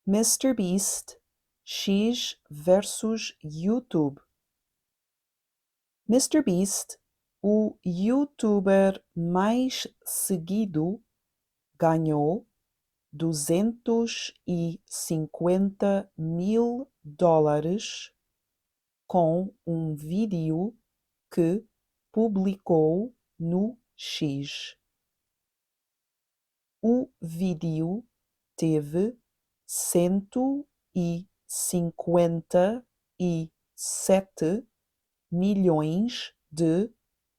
MrBeast X versus YouTube. MrBeast, o youtuber mais seguido, ganhou $250 mil com um vídeo que publicou no X. O vídeo teve 157 milhões de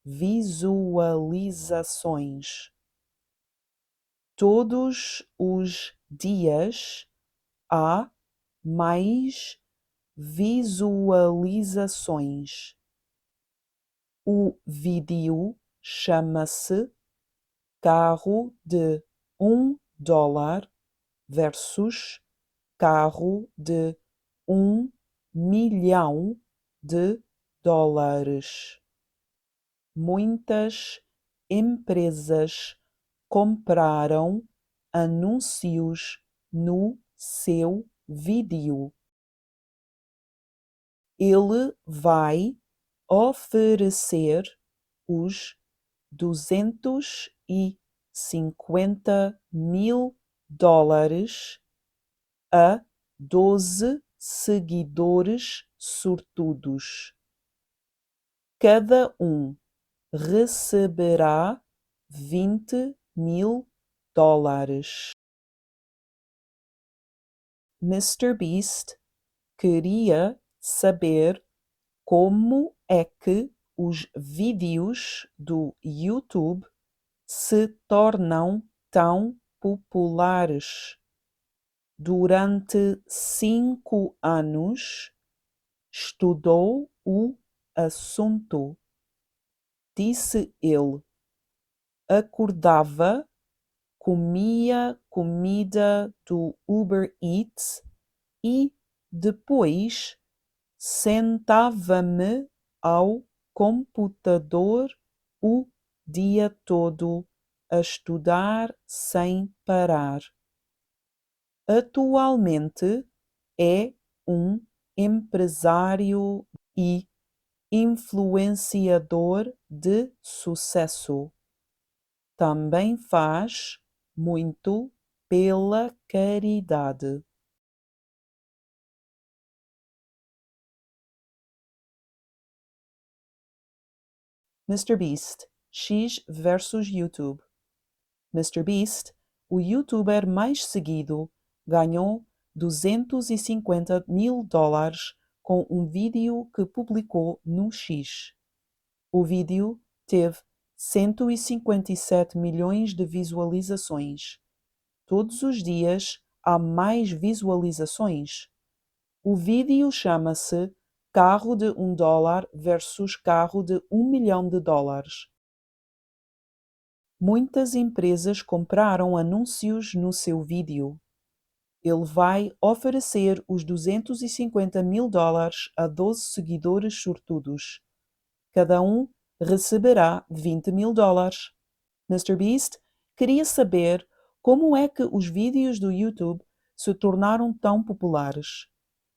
visualizações. Todos os dias há mais visualizações. O vídeo chama-se Carro de $1 versus carro de $1 milhão. Muitas empresas compraram anúncios no seu vídeo. Ele vai oferecer os $250 mil a 12 seguidores sortudos. Cada um receberá $20 mil. MrBeast queria saber como é que os vídeos do YouTube se tornam tão populares. Durante 5 anos, estudou o assunto. Disse ele: acordava, comia comida do Uber Eats e depois sentava-me ao computador o dia todo a estudar sem parar. Atualmente é um empresário e influenciador de sucesso. Também faz muito pela caridade. MrBeast X versus YouTube. MrBeast, o youtuber mais seguido, ganhou $250 mil com um vídeo que publicou no X. O vídeo teve 157 milhões de visualizações. Todos os dias há mais visualizações. O vídeo chama-se Carro de $1 versus carro de $1 milhão. Muitas empresas compraram anúncios no seu vídeo. Ele vai oferecer os $250 mil a 12 seguidores sortudos. Cada um receberá $20 mil. MrBeast queria saber como é que os vídeos do YouTube se tornaram tão populares.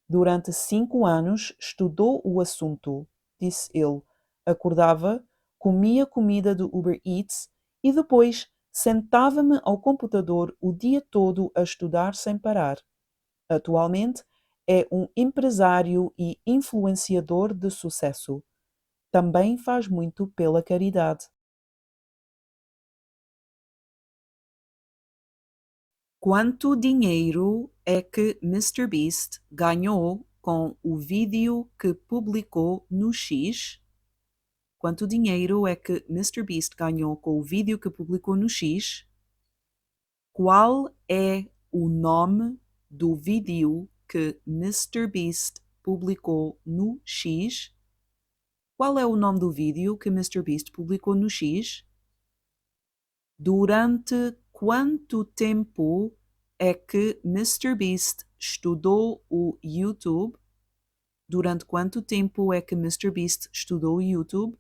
Durante 5 anos estudou o assunto, disse ele. Acordava, comia comida do Uber Eats e depois sentava-me ao computador o dia todo a estudar sem parar. Atualmente é um empresário e influenciador de sucesso. Também faz muito pela caridade. Quanto dinheiro é que MrBeast ganhou com o vídeo que publicou no X? Quanto dinheiro é que MrBeast ganhou com o vídeo que publicou no X? Qual é o nome do vídeo que MrBeast publicou no X? Qual é o nome do vídeo que MrBeast publicou no X? Durante quanto tempo é que MrBeast estudou o YouTube? Durante quanto tempo é que MrBeast estudou o YouTube?